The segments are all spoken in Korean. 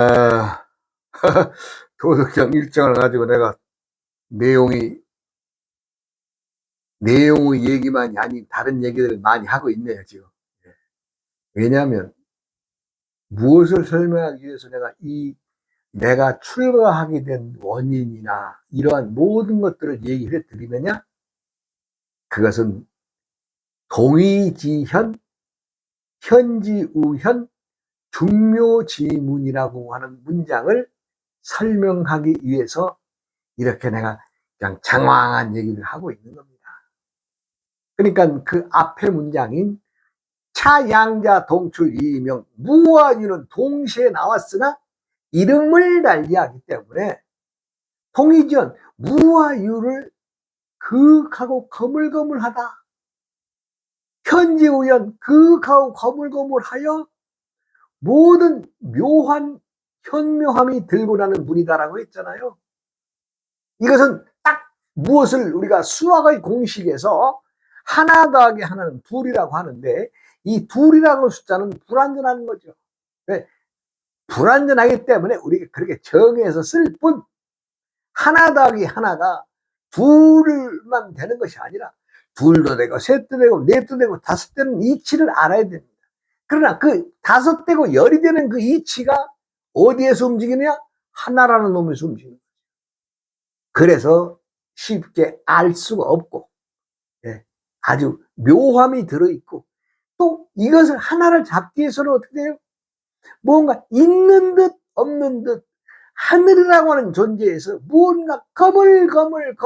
아, 도덕경 일정을 가지고 내가 내용이, 내용의 얘기만이 아닌 다른 얘기들을 많이 하고 있네요, 지금. 예. 왜냐하면 무엇을 설명하기 위해서 내가 출가하게 된 원인이나 이러한 모든 것들을 얘기를 드리느냐? 그것은 동의지현, 현지우현, 중묘지문이라고 하는 문장을 설명하기 위해서 이렇게 내가 그냥 장황한 얘기를 하고 있는 겁니다. 그러니까 그 앞에 문장인 차양자 동출 이명 무와 유는 동시에 나왔으나 이름을 달리하기 때문에 통이지연 무와 유를 극하고 거물거물하다. 현지우연 극하고 거물거물하여 모든 묘한 현묘함이 들고 나는 분이다라고 했잖아요. 이것은 딱 무엇을 우리가 수학의 공식에서 하나 더하기 하나는 둘이라고 하는데 이 둘이라는 숫자는 불완전한 거죠. 왜? 불완전하기 때문에 우리가 그렇게 정해서 쓸 뿐 하나 더하기 하나가 둘만 되는 것이 아니라 둘도 되고 셋도 되고 넷도 되고 다섯 되는 이치를 알아야 됩니다. 그러나 그 다섯 되고 열이 되는 그 이치가 어디에서 움직이느냐? 하나라는 놈에서 움직이는 거예요. 그래서 쉽게 알 수가 없고 예, 아주 묘함이 들어있고 또 이것을 하나를 잡기 위해서는 어떻게 돼요? 뭔가 있는 듯 없는 듯 하늘이라고 하는 존재에서 무언가 거물거물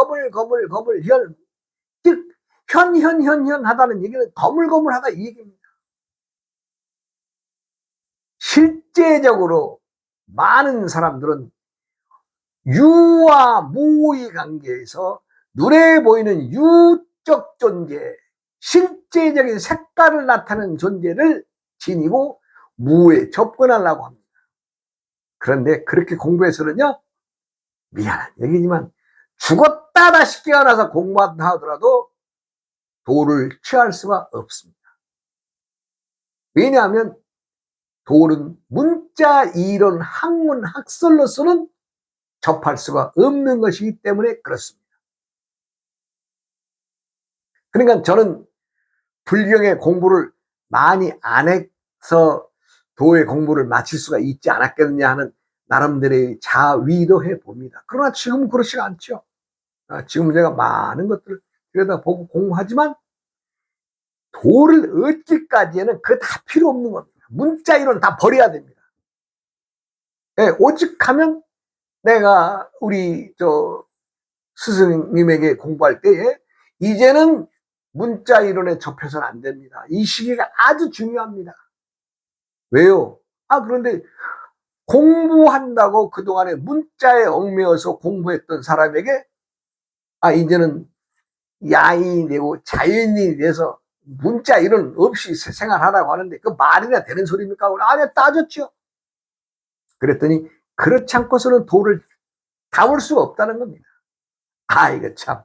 즉 현 하다는 얘기는 거물거물하다 이 얘기입니다. 실제적으로 많은 사람들은 유와 무의 관계에서 눈에 보이는 유적 존재, 실제적인 색깔을 나타내는 존재를 지니고 무에 접근하려고 합니다. 그런데 그렇게 공부해서는요, 미안한 얘기지만 죽었다 다시 깨어나서 공부한다 하더라도 도를 취할 수가 없습니다. 왜냐하면 도는 문자 이론 학문 학설로서는 접할 수가 없는 것이기 때문에 그렇습니다. 그러니까 저는 불경의 공부를 많이 안 해서 도의 공부를 마칠 수가 있지 않았겠느냐 하는 나름대로의 자위도 해봅니다. 그러나 지금은 그렇지 않죠. 지금 제가 많은 것들을 들여다보고 공부하지만 도를 얻기까지에는 그거 다 필요 없는 겁니다. 문자 이론 다 버려야 됩니다. 네, 오직 하면 내가 우리 스승님에게 공부할 때에 이제는 문자 이론에 접해서는 안 됩니다. 이 시기가 아주 중요합니다. 왜요? 그런데 공부한다고 그동안에 문자에 얽매여서 공부했던 사람에게 이제는 야인이 되고 자연인이 돼서 문자 이론 없이 생활하라고 하는데 그 말이나 되는 소리입니까? 아니, 따졌죠. 그랬더니 그렇지 않고서는 도를 담을 수가 없다는 겁니다. 이거 참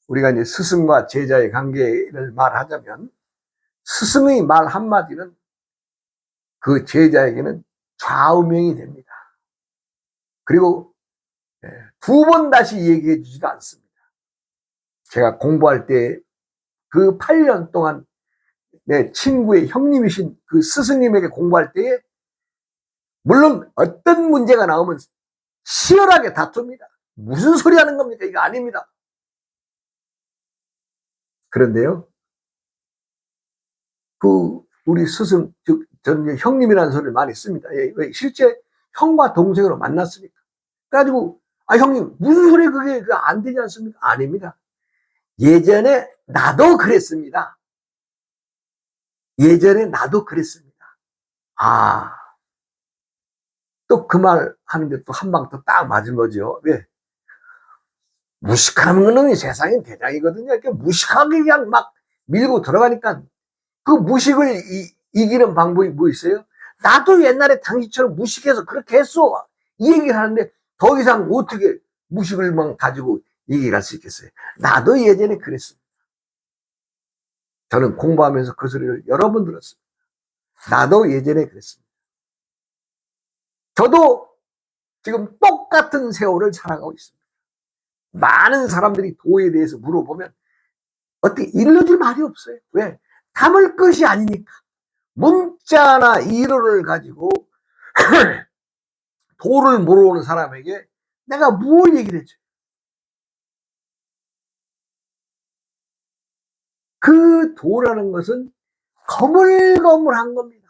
우리가 이제 스승과 제자의 관계를 말하자면 스승의 말 한마디는 그 제자에게는 좌우명이 됩니다. 그리고 두 번 다시 얘기해 주지도 않습니다. 제가 공부할 때 그 8년 동안 내 친구의 형님이신 그 스승님에게 공부할 때에 물론 어떤 문제가 나오면 치열하게 다툽니다. 무슨 소리 하는 겁니까? 이거 아닙니다. 그런데요, 우리 스승, 즉, 저는 형님이라는 소리를 많이 씁니다. 왜? 실제 형과 동생으로 만났으니까. 그래가지고, 형님, 무슨 소리 그게 안 되지 않습니까? 아닙니다. 예전에 나도 그랬습니다. 예전에 나도 그랬습니다. 또 그 말 하는데 또 한 방 또 딱 맞은 거죠. 왜? 무식한 놈이 세상의 대장이거든요. 이렇게 무식하게 그냥 막 밀고 들어가니까 그 무식을 이기는 방법이 뭐 있어요? 나도 옛날에 당신처럼 무식해서 그렇게 했어. 이 얘기를 하는데 더 이상 어떻게 무식을만 가지고 얘기를 할 수 있겠어요? 나도 예전에 그랬습니다. 저는 공부하면서 그 소리를 여러 번 들었습니다. 나도 예전에 그랬습니다. 저도 지금 똑같은 세월을 살아가고 있습니다. 많은 사람들이 도에 대해서 물어보면 어떻게 일러줄 말이 없어요. 왜? 담을 것이 아니니까. 문자나 이론을 가지고 도를 모르는 사람에게 내가 뭘 얘기를 해줘요? 그 도라는 것은 거물거물한 겁니다.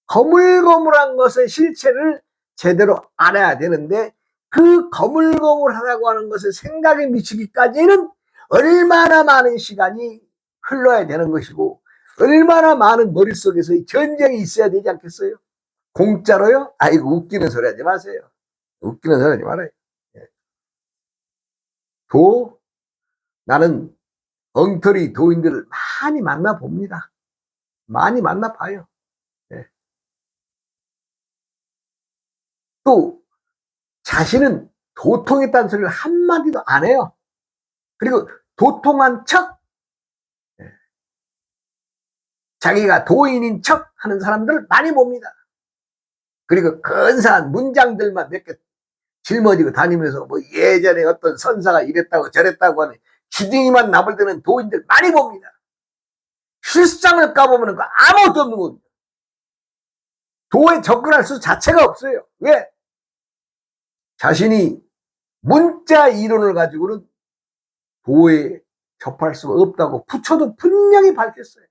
거물거물한 것의 실체를 제대로 알아야 되는데 그 거물거물하다고 하는 것을 생각에 미치기까지는 얼마나 많은 시간이 흘러야 되는 것이고 얼마나 많은 머릿속에서의 전쟁이 있어야 되지 않겠어요? 공짜로요? 아이고 웃기는 소리 하지 마세요. 웃기는 소리 하지 말아요. 도? 나는 엉터리 도인들을 많이 만나봅니다. 많이 만나봐요. 예. 또 자신은 도통했다는 소리를 한마디도 안 해요. 그리고 도통한 척, 예. 자기가 도인인 척 하는 사람들을 많이 봅니다. 그리고 근사한 문장들만 몇 개 짊어지고 다니면서 뭐 예전에 어떤 선사가 이랬다고 저랬다고 하는 주둥이만 나불대는 도인들 많이 봅니다. 실상을 까보면 아무것도 없는 겁니다. 도에 접근할 수 자체가 없어요. 왜? 자신이 문자 이론을 가지고는 도에 접할 수가 없다고 부처도 분명히 밝혔어요.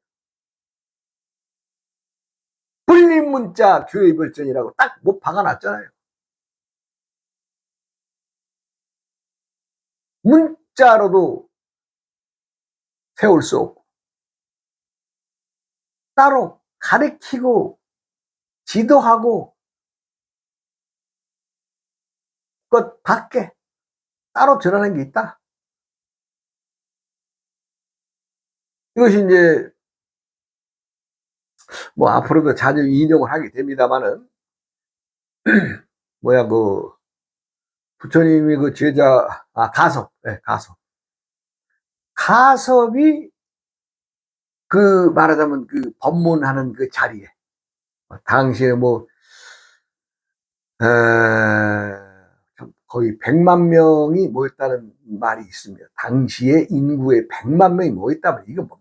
불림문자 교회별전이라고 딱 못 박아놨잖아요. 문자로도 세울 수 없고 따로 가르치고 지도하고 그 밖에 따로 전하는 게 있다. 이것이 이제 뭐 앞으로도 자주 인용을 하게 됩니다만은 뭐야 그 부처님이 그 제자 가섭, 네, 가섭이 그 말하자면 그 법문하는 그 자리에 당시에 뭐 거의 100만 명이 모였다는 말이 있습니다. 당시에 인구의 100만 명이 모였다면 이거 뭐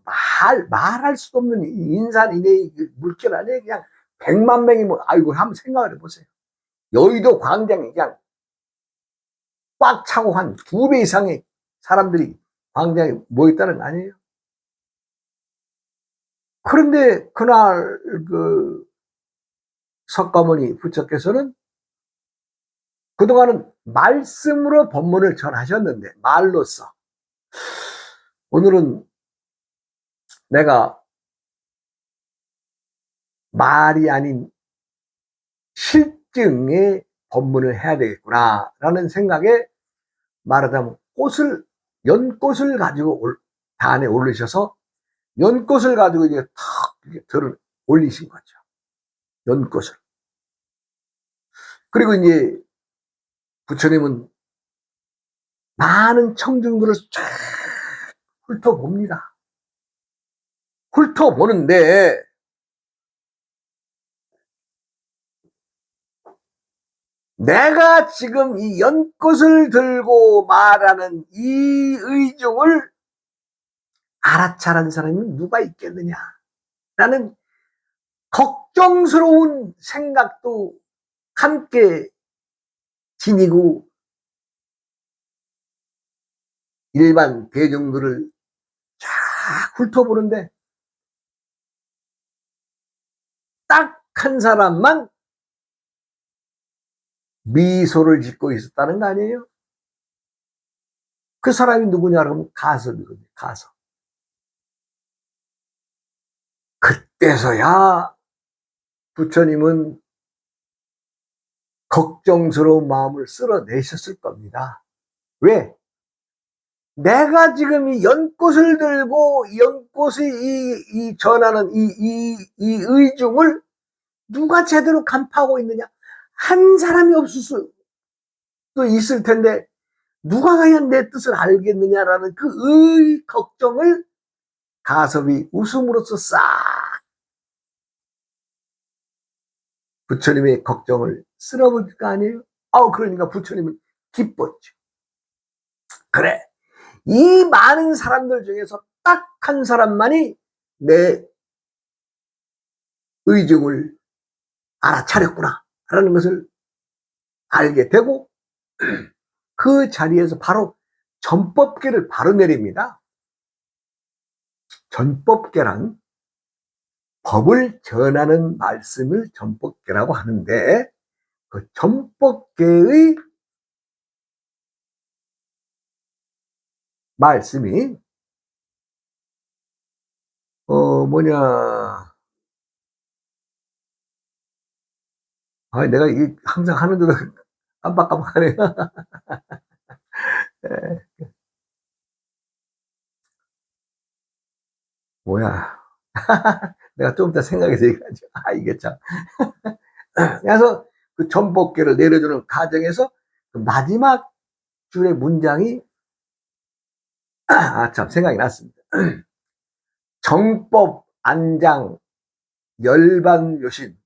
말할 수도 없는 인산인해의 물결 아니에요. 그냥 100만 명이 아이고 한번 생각을 해보세요. 여의도 광장에 그냥 꽉 차고 한 2배 이상의 사람들이 광장에 모였다는 거 아니에요? 그런데 그날 그 석가모니 부처께서는 그동안은 말씀으로 법문을 전하셨는데 말로써 오늘은 내가 말이 아닌 실증의 법문을 해야 되겠구나 라는 생각에 말하자면 연꽃을 가지고 단에 올리셔서 연꽃을 가지고 이제 탁 들을 올리신 거죠. 연꽃을. 그리고 이제 부처님은 많은 청중들을 쫙 훑어봅니다. 훑어보는데 내가 지금 이 연꽃을 들고 말하는 이 의중을 알아차린 사람이 누가 있겠느냐 라는 걱정스러운 생각도 함께 지니고 일반 대중들을 쫙 훑어보는데 딱 한 사람만 미소를 짓고 있었다는 거 아니에요? 그 사람이 누구냐 그러면 가섭이거든요. 가섭. 그때서야 부처님은 걱정스러운 마음을 쓸어내셨을 겁니다. 왜? 내가 지금 이 연꽃을 들고 연꽃이 전하는 이 의중을 누가 제대로 간파하고 있느냐? 한 사람이 없을 수도 있을 텐데 누가 과연 내 뜻을 알겠느냐라는 그 걱정을 가섭이 웃음으로써 싹 부처님의 걱정을 쓸어볼 거 아니에요? 그러니까 부처님은 기뻤죠. 그래, 이 많은 사람들 중에서 딱 한 사람만이 내 의중을 알아차렸구나 라는 것을 알게 되고, 그 자리에서 바로 전법계를 바로 내립니다. 전법계란 법을 전하는 말씀을 전법계라고 하는데, 그 전법계의 말씀이 뭐냐, 내가 이 항상 하는데도 깜빡깜빡하네. 뭐야. 내가 좀 이따 생각해서 얘기하죠. 이게 참. 그래서 그 전법계를 내려주는 과정에서 그 마지막 줄의 문장이 참 생각이 났습니다. 정법 안장 열반묘신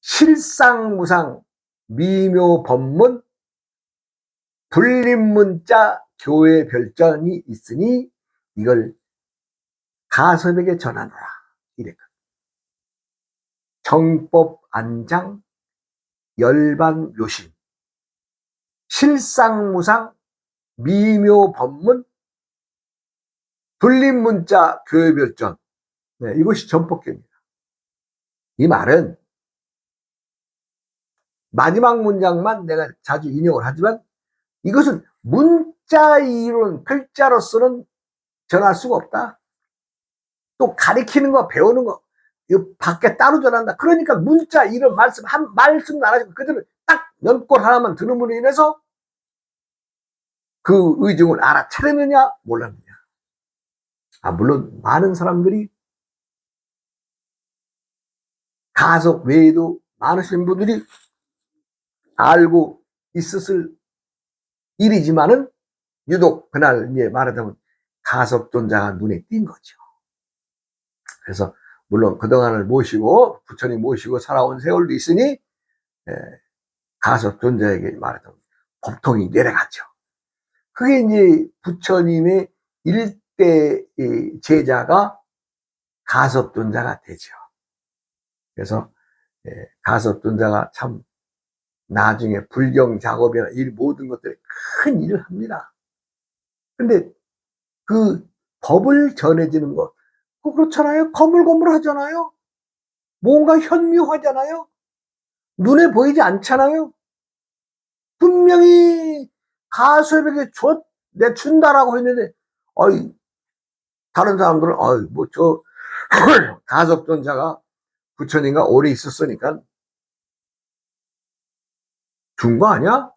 실상무상 미묘 법문 불림문자 교회 별전이 있으니 이걸 가섭에게 전하노라. 이랬거든요. 정법 안장 열반묘신 실상무상 미묘 법문 불림문자 교회 별전. 네, 이것이 전법계입니다. 이 말은 마지막 문장만 내가 자주 인용을 하지만 이것은 문자 이론 글자로서는 전할 수가 없다. 또 가리키는 거 배우는 거 이거 밖에 따로 전한다. 그러니까 문자 이론 말씀 한 말씀도 안 하시고 그대로 딱 연골 하나만 들음으로 인해서 그 의중을 알아차렸느냐 몰랐느냐. 물론 많은 사람들이 가속 외에도 많으신 분들이 알고 있었을 일이지만은 유독 그날 이제 말하자면 가섭존자가 눈에 띈 거죠. 그래서 물론 그동안을 모시고 부처님 모시고 살아온 세월도 있으니 가섭존자에게 말하자면 법통이 내려갔죠. 그게 이제 부처님의 일대 제자가 가섭존자가 되죠. 그래서 가섭존자가 참 나중에 불경 작업이나 이 모든 것들에 큰 일을 합니다. 근데 그 법을 전해지는 것, 그렇잖아요. 거물거물하잖아요. 뭔가 현묘하잖아요. 눈에 보이지 않잖아요. 분명히 가수에게 준다라고 했는데, 다른 사람들은, 가섭존자가 부처님과 오래 있었으니까 준 거 아니야?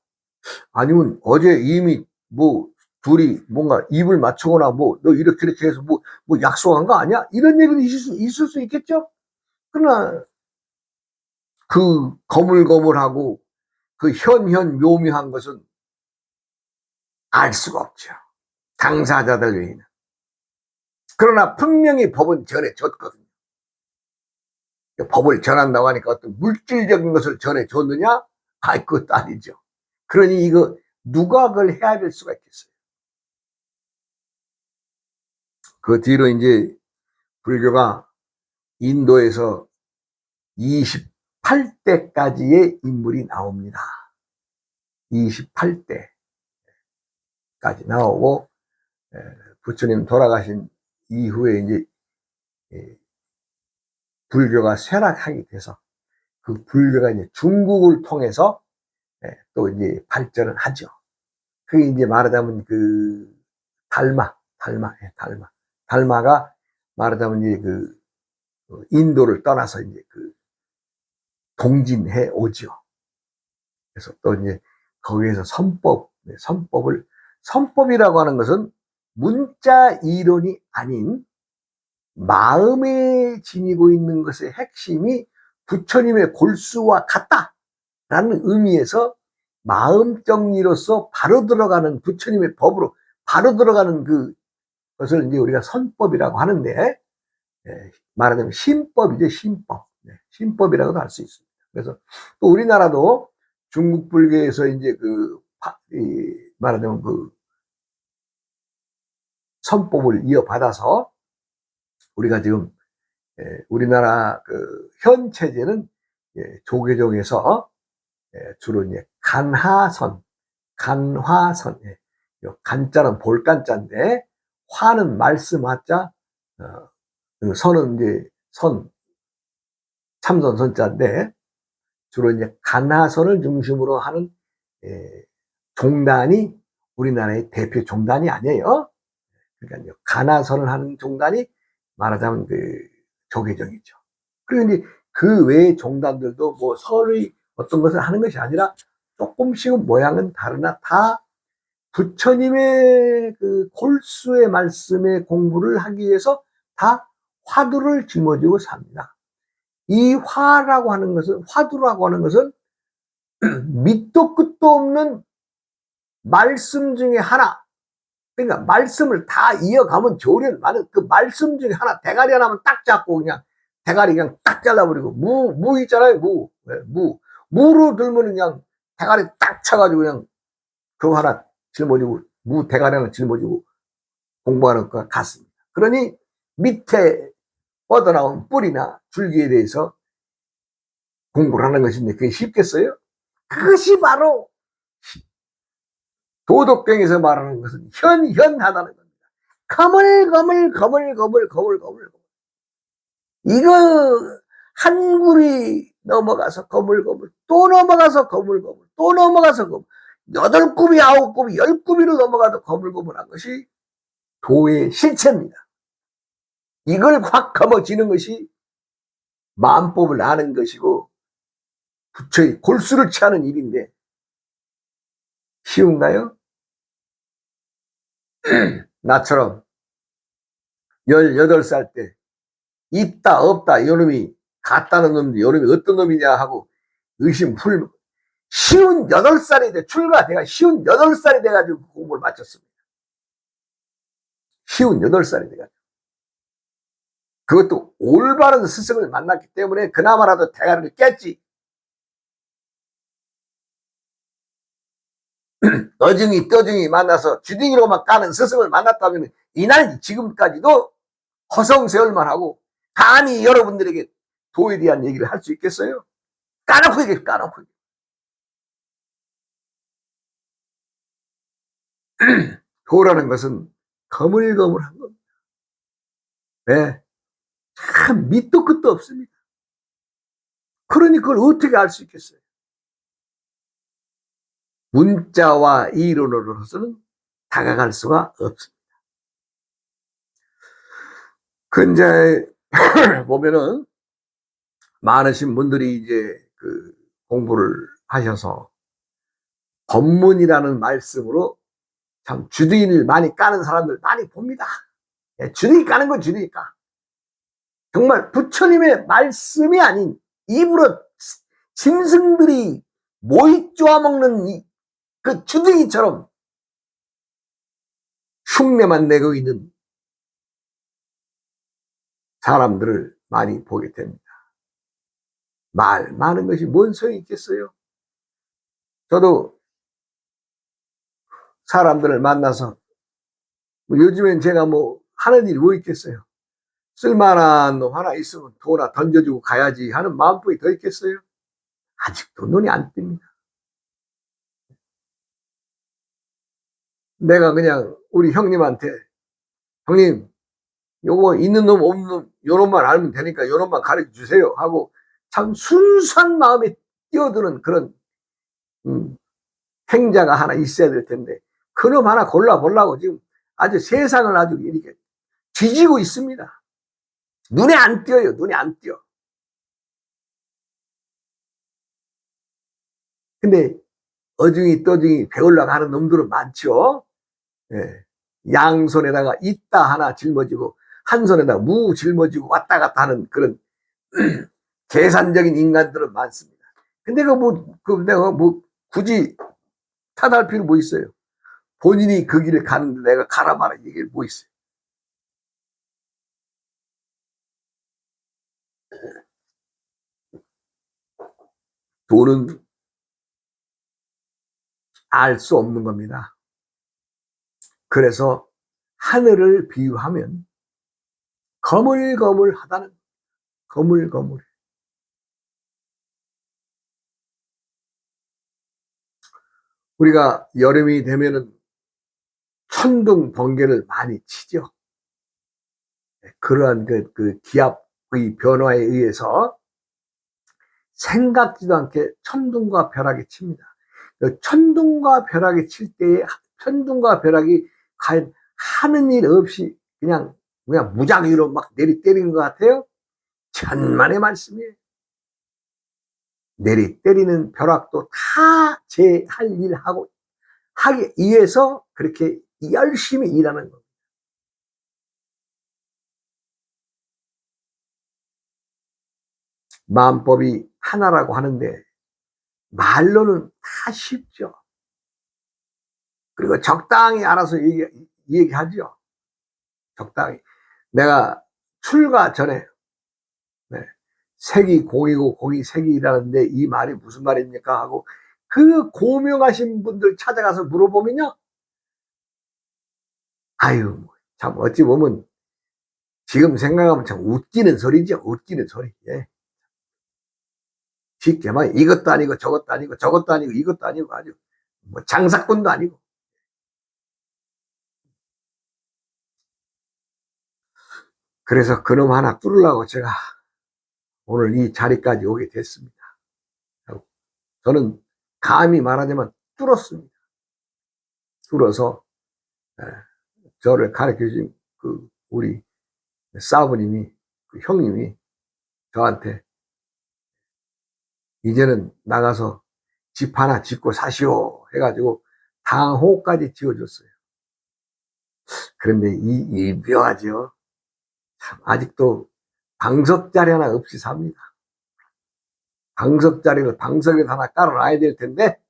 아니면 어제 이미 둘이 뭔가 입을 맞추거나 너 이렇게 해서 약속한 거 아니야? 이런 얘기는 있을 수 있겠죠? 그러나 그 거물거물하고 그 묘묘한 것은 알 수가 없죠. 당사자들 외에는. 그러나 분명히 법은 전해줬거든요. 법을 전한다고 하니까 어떤 물질적인 것을 전해줬느냐? 그것도 아니죠. 그러니 이거 누가 그걸 헤아릴 수가 있겠어요. 그 뒤로 이제 불교가 인도에서 28대까지의 인물이 나옵니다. 28대까지 나오고 부처님 돌아가신 이후에 이제 불교가 쇠락하게 돼서 그 불교가 이제 중국을 통해서 또 이제 발전을 하죠. 그게 이제 말하자면 그 달마가 말하자면 이제 그 인도를 떠나서 이제 그 동진해 오죠. 그래서 또 이제 거기에서 선법이라고 하는 것은 문자 이론이 아닌 마음에 지니고 있는 것의 핵심이 부처님의 골수와 같다라는 의미에서 마음 정리로서 바로 들어가는 부처님의 법으로 바로 들어가는 그것을 이제 우리가 선법이라고 하는데, 말하자면 신법이죠, 신법. 신법이라고도 할 수 있습니다. 그래서 또 우리나라도 중국 불교에서 이제 말하자면 선법을 이어받아서 우리가 지금 우리나라 현 체제는 조계종에서 주로 이제 간화선, 간자는 볼간자인데 화는 말씀 화자, 선은 이제 참선 선자인데 주로 이제 간화선을 중심으로 하는 종단이 우리나라의 대표 종단이 아니에요. 그러니까 간화선을 하는 종단이 말하자면 조계종이죠. 그리고 이제 그 외의 종단들도 뭐 설의 어떤 것을 하는 것이 아니라 조금씩은 모양은 다르나 다 부처님의 골수의 말씀의 공부를 하기 위해서 다 화두를 짊어지고 삽니다. 이 화두라고 하는 것은 밑도 끝도 없는 말씀 중에 하나. 그러니까 말씀을 다 이어가면 조련 많은 그 말씀 중에 하나, 대가리 하나만 딱 잡고 그냥 대가리 그냥 딱 잘라버리고 무 있잖아요. 무로 들면 그냥 대가리 딱 쳐가지고 그냥 그거 하나 짊어지고 무 대가리 하나 짊어지고 공부하는 것 같습니다. 그러니 밑에 뻗어나온 뿌리나 줄기에 대해서 공부를 하는 것인데 그게 쉽겠어요? 그것이 바로 도덕경에서 말하는 것은 현하다는 겁니다. 거물거물 이거 한 굴이 넘어가서 거물거물 또 넘어가서 거물거물 또 넘어가서 거물 8굽이 9굽이 10굽이로 넘어가도 거물거물한 것이 도의 실체입니다. 이걸 확 거머쥐는 것이 마음법을 아는 것이고 부처의 골수를 취하는 일인데 쉬운가요? 나처럼 18살 때 있다 없다 이놈이 같다는 놈인데 이놈이 어떤 놈이냐 하고 의심 풀 쉬운 8살이 돼 출가돼가 쉬운 8살이 돼가지고 공부를 마쳤습니다. 쉬운 8살이 돼가지고 그것도 올바른 스승을 만났기 때문에 그나마라도 대가리를 깼지. 어중이 떠중이 만나서 주둥이로만 까는 스승을 만났다면 이날 지금까지도 허송세월만 하고 감히 여러분들에게 도에 대한 얘기를 할 수 있겠어요? 까놓고 얘기해, 까놓고. 도라는 것은 거물거물한 겁니다. 네. 참 밑도 끝도 없습니다. 그러니 그걸 어떻게 알 수 있겠어요? 문자와 이론으로서는 다가갈 수가 없습니다. 그 이제 보면은 많으신 분들이 이제 공부를 하셔서 법문이라는 말씀으로 참 주둥이를 많이 까는 사람들 많이 봅니다. 주둥이 까는 건 주둥이 까. 정말 부처님의 말씀이 아닌 입으로 짐승들이 모이 쪼아먹는 그 주둥이처럼 흉내만 내고 있는 사람들을 많이 보게 됩니다. 말 많은 것이 뭔 소용이 있겠어요? 저도 사람들을 만나서 요즘엔 제가 하는 일이 뭐 있겠어요? 쓸만한 놈 하나 있으면 도나 던져주고 가야지 하는 마음뿐이 더 있겠어요? 아직도 눈이 안 띕니다. 내가 그냥 우리 형님한테 형님 요거 있는 놈 없는 놈 요놈만 알면 되니까 요놈만 가르쳐 주세요 하고 참 순수한 마음에 뛰어드는 그런 행자가 하나 있어야 될 텐데 그놈 하나 골라보려고 지금 아주 세상을 아주 이렇게 뒤지고 있습니다. 눈에 안 띄어요. 눈에 안 띄어. 근데 어중이 떠중이 배우려고 하는 놈들은 많죠. 예. 양손에다가 있다 하나 짊어지고 한 손에다가 무 짊어지고 왔다 갔다 하는 그런 계산적인 인간들은 많습니다. 근데 내가 굳이 탓할 필요 뭐 있어요? 본인이 그 길을 가는데 내가 가라 마라 이게 뭐 있어요? 돈은 알 수 없는 겁니다. 그래서 하늘을 비유하면 거물거물하다는, 거물거물. 우리가 여름이 되면은 천둥 번개를 많이 치죠. 그러한 그 기압의 변화에 의해서 생각지도 않게 천둥과 벼락이 칩니다. 천둥과 벼락이 칠 때에 천둥과 벼락이 과연 하는 일 없이 그냥 무작위로 막 내리 때리는 것 같아요? 천만의 말씀이에요. 내리 때리는 벼락도 다 제 할 일 하기 위해서 그렇게 열심히 일하는 겁니다. 마음법이 하나라고 하는데 말로는 다 쉽죠. 그리고 적당히 알아서 얘기하죠. 적당히. 내가 출가 전에 색이 공이고 공이 색이라는데 이 말이 무슨 말입니까 하고 그 고명하신 분들 찾아가서 물어보면요, 아유 참 어찌 보면 지금 생각하면 참 웃기는 소리죠. 웃기는 소리. 예. 쉽게 말 이것도 아니고 저것도 아니고 저것도 아니고 이것도 아니고 아주 뭐 장사꾼도 아니고. 그래서 그놈 하나 뚫으려고 제가 오늘 이 자리까지 오게 됐습니다. 저는 감히 말하자면 뚫었습니다. 뚫어서 저를 가르쳐주신 그 우리 사부님이, 그 형님이 저한테 이제는 나가서 집 하나 짓고 사시오 해가지고 당호까지 지어줬어요. 그런데 이 묘하죠. 참 아직도 방석자리 하나 없이 삽니다. 방석자리를 방석에서 하나 깔아놔야 될 텐데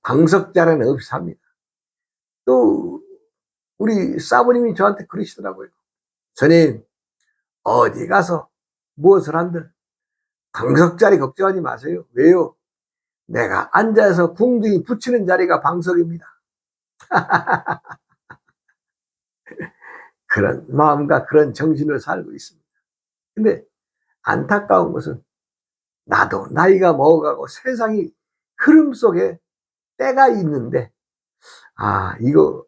방석자리는 없이 삽니다. 또 우리 사부님이 저한테 그러시더라고요. 선생님 어디 가서 무엇을 한들 방석자리 걱정하지 마세요. 왜요? 내가 앉아서 궁둥이 붙이는 자리가 방석입니다. 그런 마음과 그런 정신을 살고 있습니다. 근데 안타까운 것은 나도 나이가 먹어가고 세상이 흐름 속에 때가 있는데 이거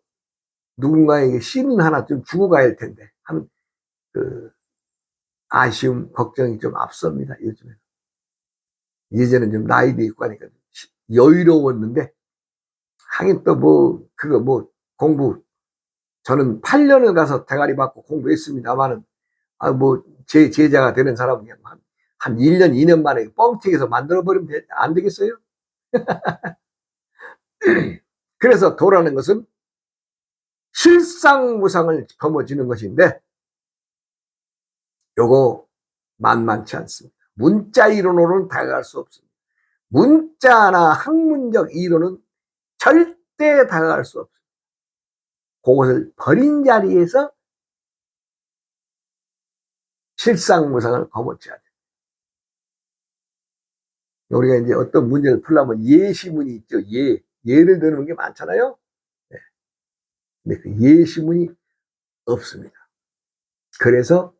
누군가에게 씨는 하나 좀 주고 가야 할 텐데 하는 그 아쉬움, 걱정이 좀 앞섭니다. 요즘에는. 예전에는 좀 나이도 있고 하니까 여유로웠는데 하긴 또 그거 공부 저는 8년을 가서 대가리 받고 공부했습니다만은 제 제자가 되는 사람은 한 1년, 2년 만에 뻥튀기해서 만들어버리면 안 되겠어요? 그래서 도라는 것은 실상무상을 거머쥐는 것인데 요거 만만치 않습니다. 문자 이론으로는 다가갈 수 없습니다. 문자나 학문적 이론은 절대 다가갈 수 없습니다. 그것을 버린 자리에서 실상무상을 거머쥐어야 돼요. 우리가 이제 어떤 문제를 풀려면 예시문이 있죠. 예를 드는 게 많잖아요. 네. 근데 그 예시문이 없습니다. 그래서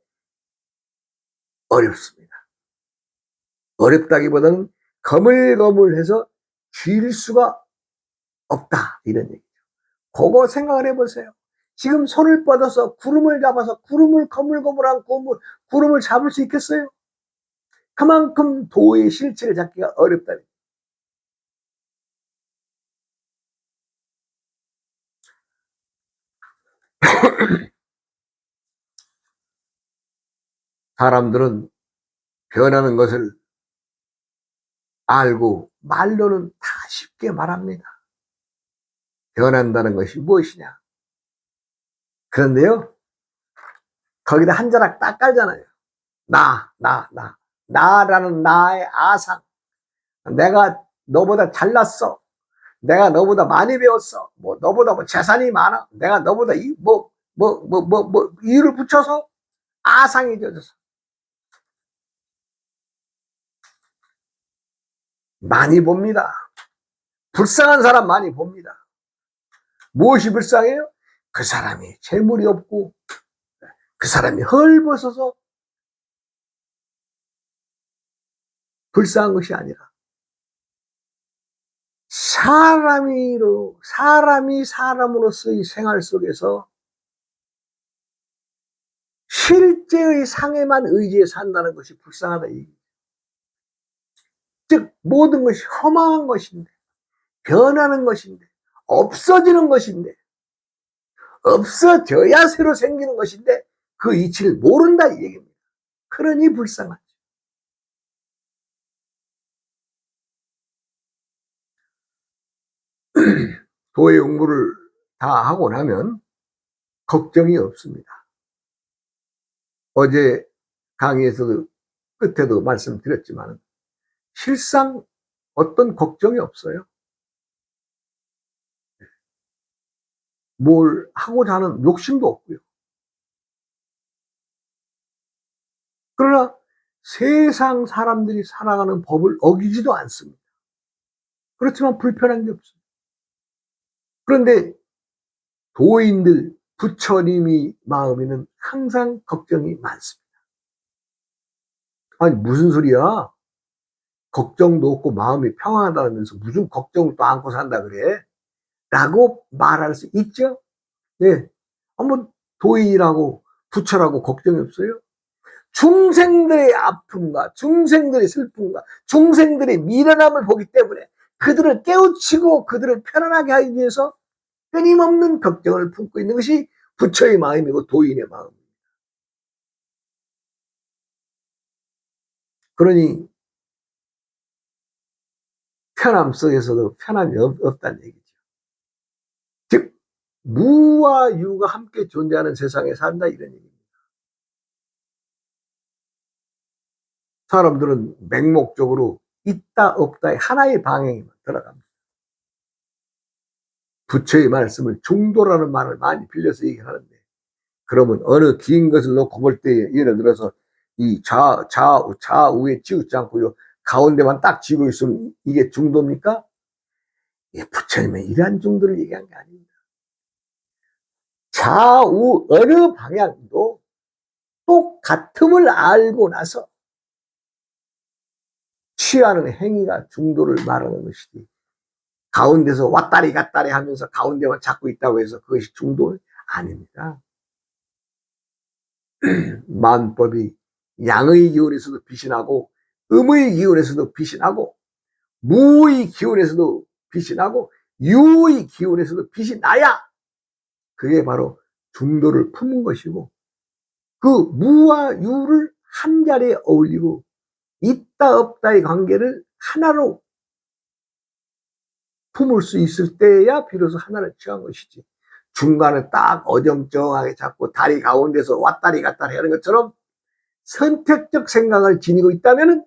어렵습니다. 어렵다기보다는 거물거물해서 쥘 수가 없다 이런 얘기죠. 그거 생각을 해보세요. 지금 손을 뻗어서 구름을 잡아서 구름을 거물거물한 구름을 잡을 수 있겠어요? 그만큼 도의 실체를 잡기가 어렵다. 사람들은 변하는 것을 알고 말로는 다 쉽게 말합니다. 변한다는 것이 무엇이냐? 그런데요, 거기다 한 자락 딱 깔잖아요. 나라는 나의 아상. 내가 너보다 잘났어. 내가 너보다 많이 배웠어. 너보다 재산이 많아. 내가 너보다 이유를 붙여서 아상이 져져서. 많이 봅니다. 불쌍한 사람 많이 봅니다. 무엇이 불쌍해요? 그 사람이 재물이 없고 그 사람이 헐벗어서 불쌍한 것이 아니라 사람이 사람으로서의 생활 속에서 실제의 상해만 의지해 산다는 것이 불쌍하다. 즉 모든 것이 허망한 것인데, 변하는 것인데, 없어지는 것인데, 없어져야 새로 생기는 것인데 그 이치를 모른다 이 얘기입니다. 그러니 불쌍하죠. 도의 공부를 다 하고 나면 걱정이 없습니다. 어제 강의에서도 끝에도 말씀드렸지만 실상 어떤 걱정이 없어요. 뭘 하고자 하는 욕심도 없고요. 그러나 세상 사람들이 살아가는 법을 어기지도 않습니다. 그렇지만 불편한 게 없습니다. 그런데 도인들, 부처님이 마음에는 항상 걱정이 많습니다. 아니 무슨 소리야? 걱정도 없고 마음이 평안하다면서 무슨 걱정을 또 안고 산다 그래? 라고 말할 수 있죠. 네. 한번 도인이라고 부처라고 걱정이 없어요? 중생들의 아픔과 중생들의 슬픔과 중생들의 미련함을 보기 때문에 그들을 깨우치고 그들을 편안하게 하기 위해서 끊임없는 걱정을 품고 있는 것이 부처의 마음이고 도인의 마음입니다. 그러니 편함 속에서도 편함이 없다는 얘기죠. 즉 무와 유가 함께 존재하는 세상에 산다 이런 얘기입니다. 사람들은 맹목적으로 있다 없다의 하나의 방향에만 들어갑니다. 부처의 말씀을 중도라는 말을 많이 빌려서 얘기하는데 그러면 어느 긴 것을 놓고 볼 때 예를 들어서 이 좌우에 치우지 않고요 가운데만 딱 쥐고 있으면 이게 중도입니까? 예, 부처님은 이러한 중도를 얘기한 게 아닙니다. 좌우 어느 방향도 똑같음을 알고 나서 취하는 행위가 중도를 말하는 것이지 가운데서 왔다리 갔다리 하면서 가운데만 잡고 있다고 해서 그것이 중도 아닙니다. 만법이 양의 기운에서도 빛이 나고 음의 기운에서도 빛이 나고 무의 기운에서도 빛이 나고 유의 기운에서도 빛이 나야 그게 바로 중도를 품은 것이고 그 무와 유를 한 자리에 어울리고 있다 없다의 관계를 하나로 품을 수 있을 때야 비로소 하나를 취한 것이지 중간에 딱 어정쩡하게 잡고 다리 가운데서 왔다리 갔다리 하는 것처럼 선택적 생각을 지니고 있다면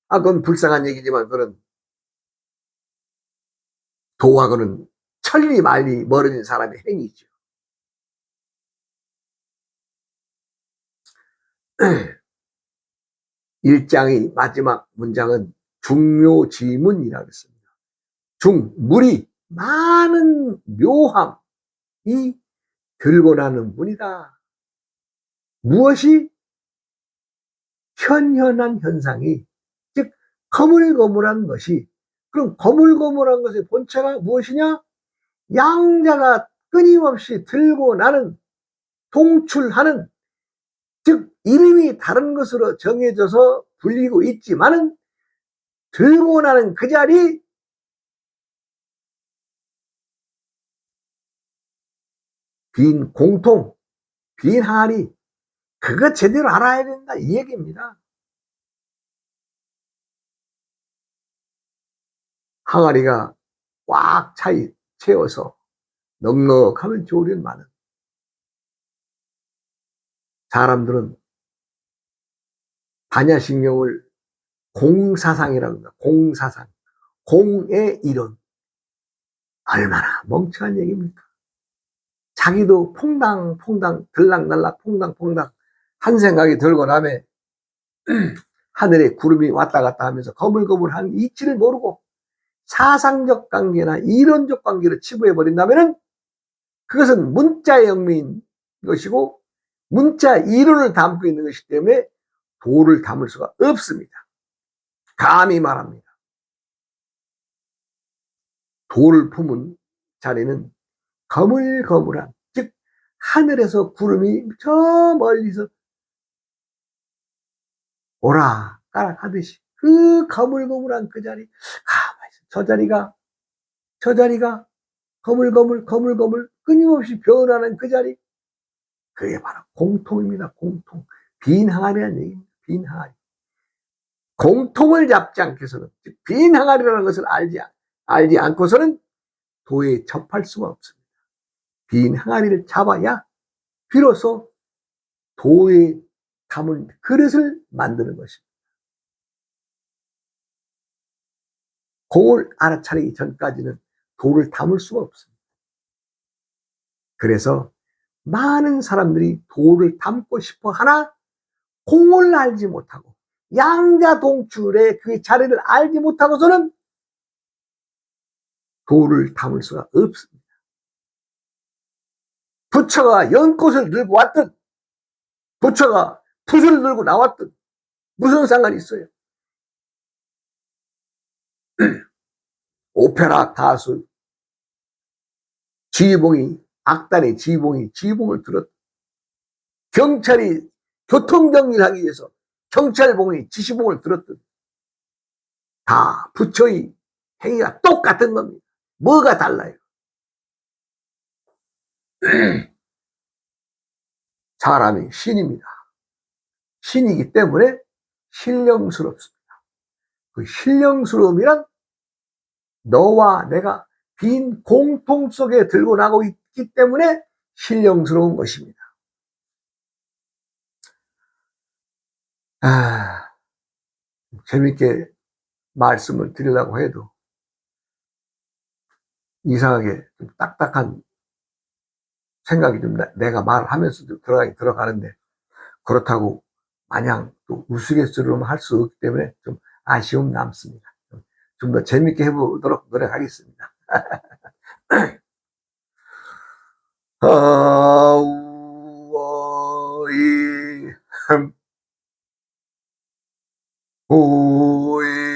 그건 불쌍한 얘기지만 그런 도하고는 천리 말리 멀어진 사람의 행위죠. 일장의 마지막 문장은 중묘지문이라고 했습니다. 무리 많은 묘함이 들고 나는 문이다. 무엇이? 현현한 현상이 즉 거물거물한 것이 그럼 거물거물한 것의 본체가 무엇이냐? 양자가 끊임없이 들고 나는 동출하는 즉 이름이 다른 것으로 정해져서 불리고 있지만은 들고 나는 그 자리 빈 공통 빈 항아리 그거 제대로 알아야 된다 이 얘기입니다. 항아리가 꽉 채워서 넉넉하면 좋으련만은 사람들은 반야신경을 공사상이라고 합니다. 공사상 공의 이론 얼마나 멍청한 얘기입니까? 자기도 퐁당퐁당 들락날락 퐁당퐁당 한 생각이 들고 나면 하늘에 구름이 왔다 갔다 하면서 거물거물한 이치를 모르고 사상적 관계나 이론적 관계를 치부해버린다면 그것은 문자의 영미인 것이고 문자 이론을 담고 있는 것이기 때문에 도를 담을 수가 없습니다. 감히 말합니다. 도를 품은 자리는 거물거물한, 즉 하늘에서 구름이 저 멀리서 오락가락 하듯이 그 거물거물한 그 자리, 가만히 있어. 저 자리가 거물거물 끊임없이 변하는 그 자리, 그게 바로 공통입니다. 공통. 빈 항아리라는 얘기입니다. 빈 항아리. 공통을 잡지 않고서는, 빈 항아리라는 것을 알지 않고서는 도에 접할 수가 없습니다. 빈 항아리를 잡아야 비로소 도에 담은 그릇을 만드는 것입니다. 공을 알아차리기 전까지는 도를 담을 수가 없습니다. 그래서 많은 사람들이 도를 담고 싶어 하나 공을 알지 못하고 양자동출의 그 자리를 알지 못하고서는 도를 담을 수가 없습니다. 부처가 연꽃을 들고 왔든 부처가 붓을 들고 나왔든 무슨 상관이 있어요? 오페라 가수 지휘봉이, 악단의 지휘봉이 지휘봉을 들었든, 경찰이 교통정리를 하기 위해서 경찰봉이 지시봉을 들었든 다 부처의 행위가 똑같은 겁니다. 뭐가 달라요? 사람이 신입니다. 신이기 때문에 신령스럽습니다. 그 신령스러움이란 너와 내가 빈 공통 속에 들고 나고 있기 때문에 신령스러운 것입니다. 재밌게 말씀을 드리려고 해도 이상하게 좀 딱딱한 생각이 좀 내가 말하면서도 들어가는데, 그렇다고 마냥 또 우스갯소리로만 할 수 없기 때문에 좀 아쉬움 남습니다. 좀 더 재밌게 해보도록 노력하겠습니다. 아우어이 후이야음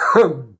후이야음